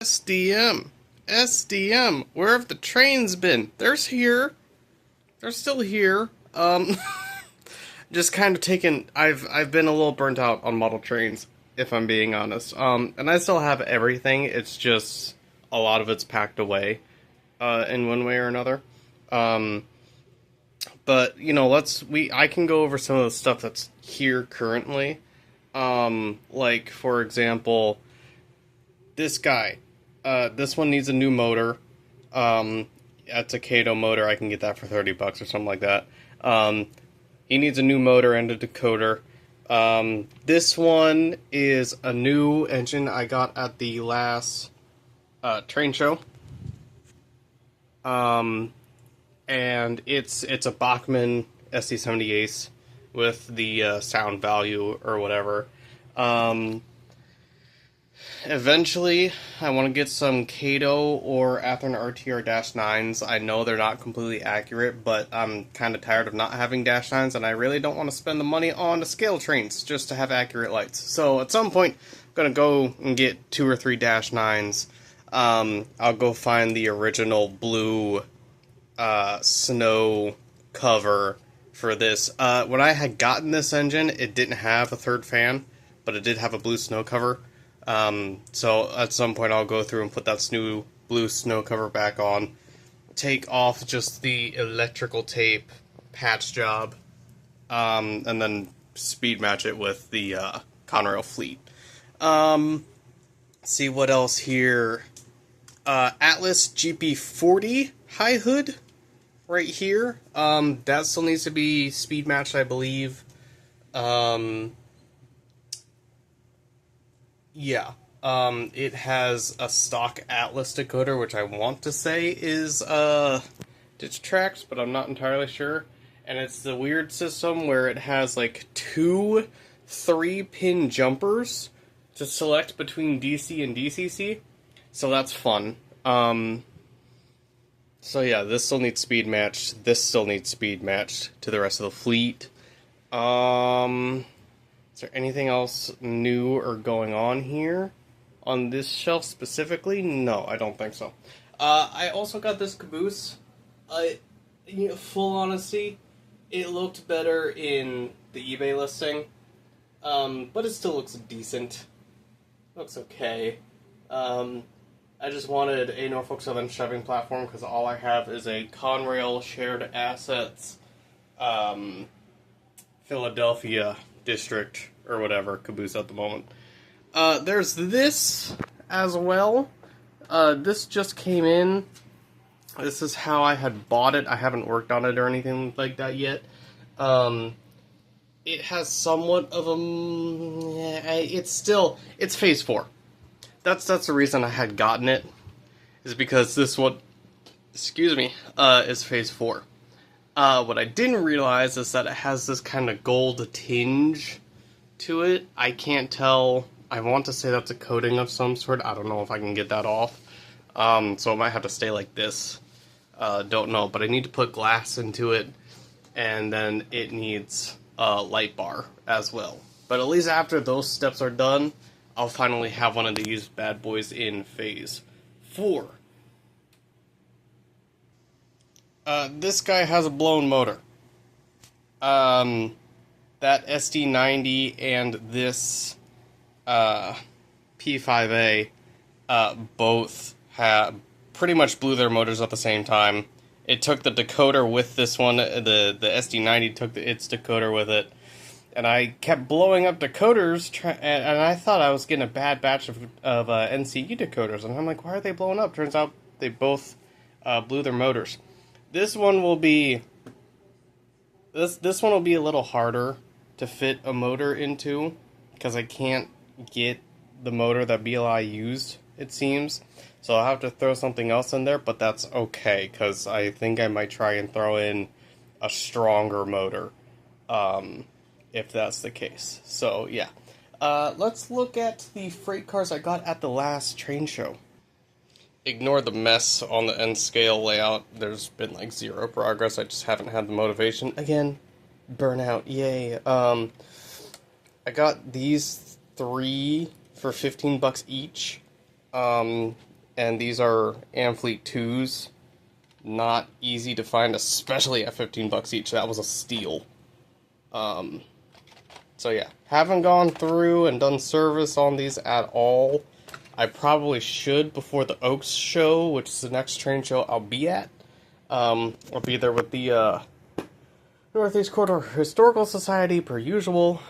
SDM. SDM. Where have the trains been? There's here. They're still here. Just kind of taken. I've been a little burnt out on model trains, if I'm being honest. And I still have everything. It's just a lot of it's packed away, in one way or another. Um, but I can go over some of the stuff that's here currently. Like for example, this guy. This one needs a new motor. That's a Kato motor. I can get that for $30 or something like that. He needs a new motor and a decoder. This one is a new engine I got at the last train show. And it's a Bachmann SD70 Ace with the sound value or whatever. Eventually, I want to get some Kato or Athearn RTR-9s. I know they're not completely accurate, but I'm kind of tired of not having Dash 9s, and I really don't want to spend the money on the scale trains just to have accurate lights. So at some point, I'm going to go and get 2 or 3 Dash 9s. I'll go find the original blue snow cover for this. When I had gotten this engine, it didn't have a third fan, but it did have a blue snow cover. So at some point I'll go through and put that new blue snow cover back on, take off just the electrical tape patch job, and then speed match it with the Conrail Fleet. See what else here. Atlas GP40 high hood right here. That still needs to be speed matched, I believe. Yeah. It has a stock Atlas decoder, which I want to say is Ditch Tracks, but I'm not entirely sure. And it's the weird system where it has like 2 3-pin jumpers to select between DC and DCC. So that's fun. So yeah, this still needs speed matched. This still needs speed matched to the rest of the fleet. Is there anything else new or going on here? On this shelf specifically? No, I don't think so. I also got this caboose. Full honesty, it looked better in the eBay listing. But it still looks decent. Looks okay. I just wanted a Norfolk Southern shoving platform because all I have is a Conrail Shared Assets Philadelphia district or whatever caboose at the moment. There's this as well. This just came in. This is how I had bought it. I haven't worked on it or anything like that yet. It has somewhat of a... It's Phase 4. That's the reason I had gotten it. Is because this one... is Phase 4. What I didn't realize is that it has this kind of gold tinge to it. I can't tell. I want to say that's a coating of some sort. I don't know if I can get that off. So it might have to stay like this. Don't know. But I need to put glass into it. And then it needs a light bar as well. But at least after those steps are done, I'll finally have one of these bad boys in Phase 4. This guy has a blown motor. That SD90 and this P5A both pretty much blew their motors at the same time. It took the decoder with this one. The SD90 took its decoder with it. And I kept blowing up decoders, and I thought I was getting a bad batch of NCU decoders. And I'm like, why are they blowing up? Turns out they both blew their motors. This one will be this one will be a little harder to fit a motor into because I can't get the motor that BLI used, it seems. So I'll have to throw something else in there, but that's okay because I think I might try and throw in a stronger motor if that's the case. So yeah, let's look at the freight cars I got at the last train show. Ignore the mess on the end scale layout. There's been like 0 progress. I just haven't had the motivation. Again, burnout. Yay. I got these 3 for $15 each. and these are Amfleet 2s. Not easy to find, especially at 15 bucks each. That was a steal. So yeah, haven't gone through and done service on these at all. I probably should before the Oaks show, which is the next train show I'll be at. I'll be there with the Northeast Corridor Historical Society per usual.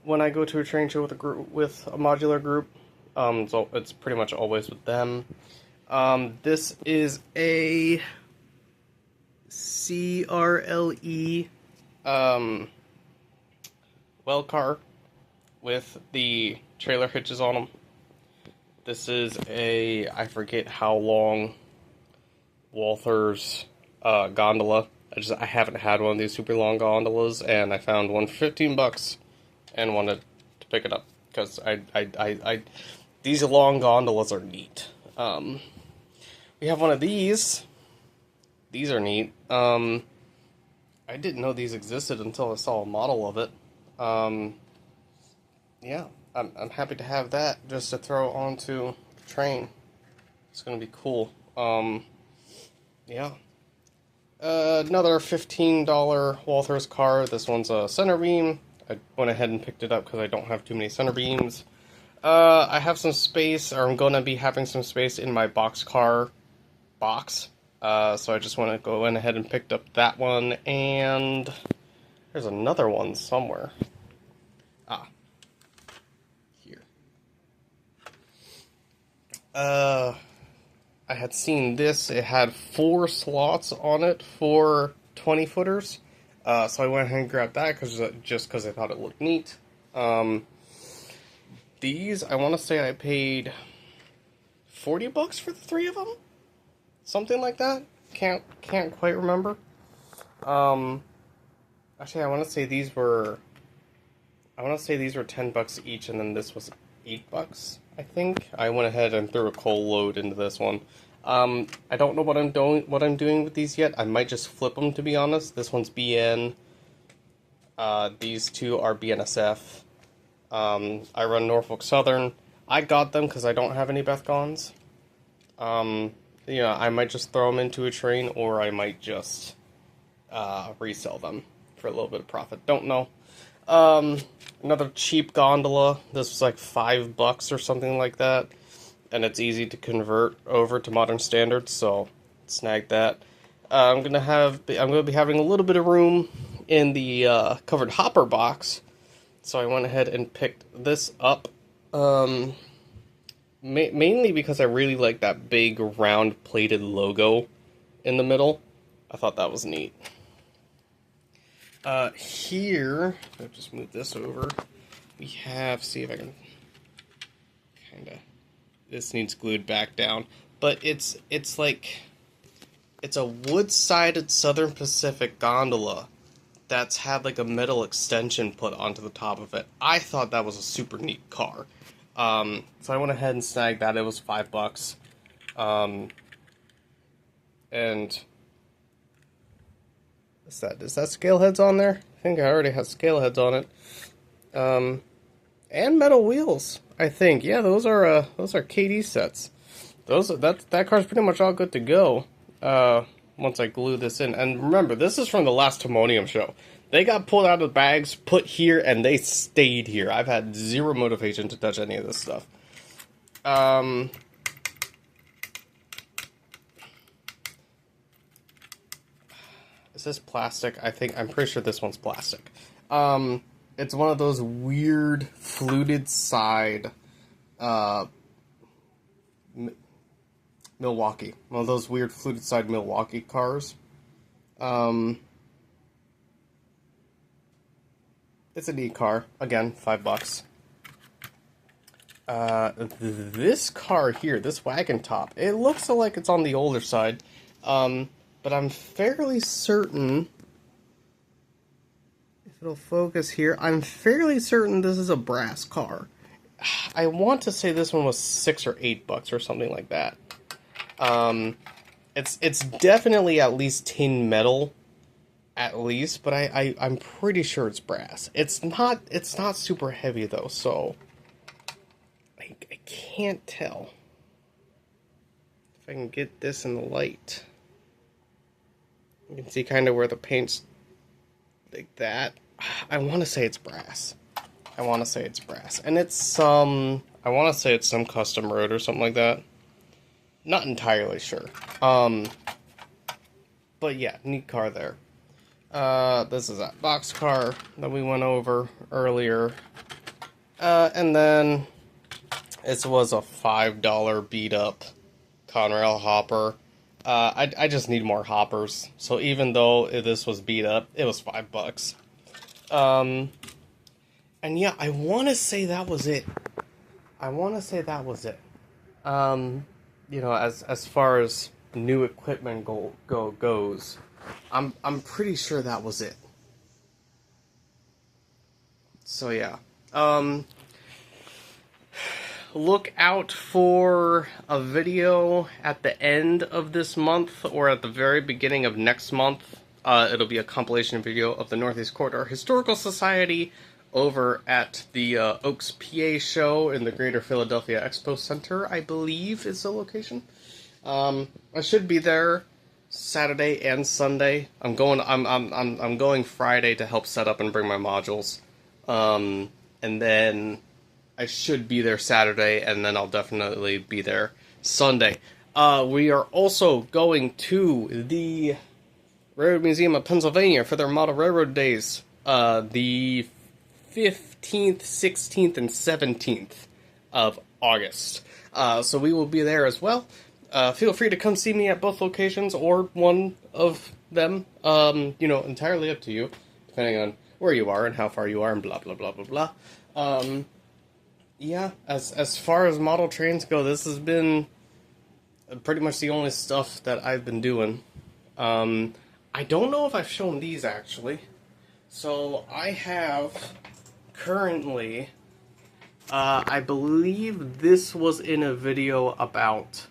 When I go to a train show with a modular group, so it's pretty much always with them. This is a CRLE well car with the trailer hitches on them. This is I forget how long, Walther's gondola. I haven't had one of these super long gondolas, and I found one for 15 bucks and wanted to pick it up because these long gondolas are neat. We have one of these. These are neat. I didn't know these existed until I saw a model of it. Yeah, I'm happy to have that just to throw onto the train. It's gonna be cool. Yeah. Another $15 Walther's car. This one's a center beam. I went ahead and picked it up because I don't have too many center beams. I have some space, or I'm gonna be having some space in my boxcar box. So I just want to go ahead and picked up that one, and there's another one somewhere. Here. I had seen this. It had 4 slots on it for 20-footers. So I went ahead and grabbed that just because I thought it looked neat. These, I want to say I paid 40 bucks for the 3 of them? Something like that. Can't quite remember. Actually, I want to say these were 10 bucks each, and then this was 8 bucks, I think. I went ahead and threw a coal load into this one. I don't know what I'm doing with these yet. I might just flip them, to be honest. This one's BN. These 2 are BNSF. I run Norfolk Southern. I got them because I don't have any Bethgons. I might just throw them into a train, or I might just resell them for a little bit of profit. Don't know. Another cheap gondola. This was like $5 or something like that, and it's easy to convert over to modern standards, so snag that. I'm gonna be having a little bit of room in the covered hopper box, so I went ahead and picked this up. Mainly because I really like that big round plated logo in the middle. I thought that was neat. Here, I'll just move this over. We have, see if I can this needs glued back down, but it's a wood-sided Southern Pacific gondola that's had like a metal extension put onto the top of it. I thought that was a super neat car. So I went ahead and snagged that. It was $5. And is that scale heads on there? I think I already have scale heads on it. And metal wheels, I think. Yeah, those are KD sets. That car's pretty much all good to go. Once I glue this in. And remember, this is from the last Timonium show. They got pulled out of the bags, put here, and they stayed here. I've had zero motivation to touch any of this stuff. Is this plastic? I'm pretty sure this one's plastic. It's one of those weird fluted side, Milwaukee. One of those weird fluted side Milwaukee cars. It's a neat car. Again, $5. This car here, this wagon top, it looks like it's on the older side. But I'm fairly certain, if it'll focus here, I'm fairly certain this is a brass car. I want to say this one was $6 or $8 or something like that. It's definitely at least tin metal, at least, but I'm pretty sure it's brass. It's not super heavy though, so I can't tell. if I can get this in the light. You can see kind of where the paint's like that. I want to say it's brass. I want to say it's brass. And it's some... I want to say it's some custom road or something like that. Not entirely sure. But yeah, neat car there. This is that box car that we went over earlier. And then this was a $5 beat up Conrail hopper. I just need more hoppers. So even though this was beat up, it was $5. And yeah, I want to say that was it. You know, as far as new equipment goes, I'm pretty sure that was it. So yeah, look out for a video at the end of this month or at the very beginning of next month. It'll be a compilation video of the Northeast Corridor Historical Society over at the Oaks PA show in the Greater Philadelphia Expo Center, I believe is the location. I should be there Saturday and Sunday. I'm going Friday to help set up and bring my modules. And then I should be there Saturday, and then I'll definitely be there Sunday. We are also going to the Railroad Museum of Pennsylvania for their Model Railroad Days. The 15th, 16th, and 17th of August. So we will be there as well. Feel free to come see me at both locations or one of them. You know, entirely up to you, depending on where you are and how far you are and blah, blah, blah, blah, blah. Yeah, as far as model trains go, this has been pretty much the only stuff that I've been doing. I don't know if I've shown these, actually. So, I have currently, I believe this was in a video about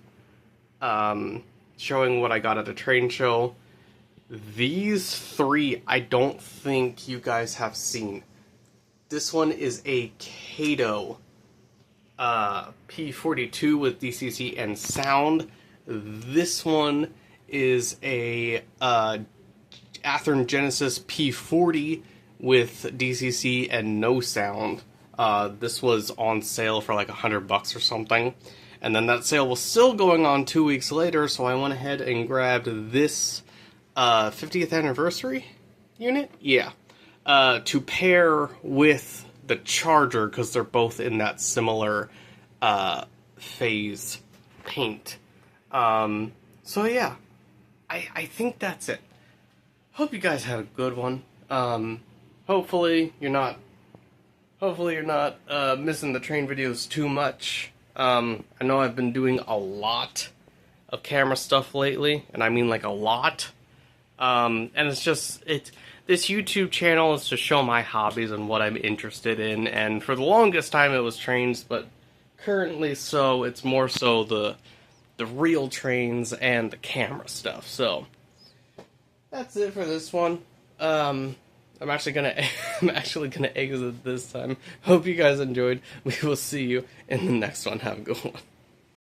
showing what I got at a train show. These three, I don't think you guys have seen. This one is a Kato P42 with DCC and sound. This one is a Athearn Genesis P40 with DCC and no sound. This was on sale for like $100 or something. And then that sale was still going on 2 weeks later, so I went ahead and grabbed this 50th anniversary unit? Yeah. To pair with the Charger, because they're both in that similar phase paint. So yeah, I think that's it. Hope you guys had a good one. Hopefully you're not missing the train videos too much. I know I've been doing a lot of camera stuff lately, and I mean like a lot. And it's just, this YouTube channel is to show my hobbies and what I'm interested in, and for the longest time it was trains, but currently it's more so the real trains and the camera stuff. So that's it for this one. I'm actually gonna exit this time. Hope you guys enjoyed. We will see you in the next one. Have a good one.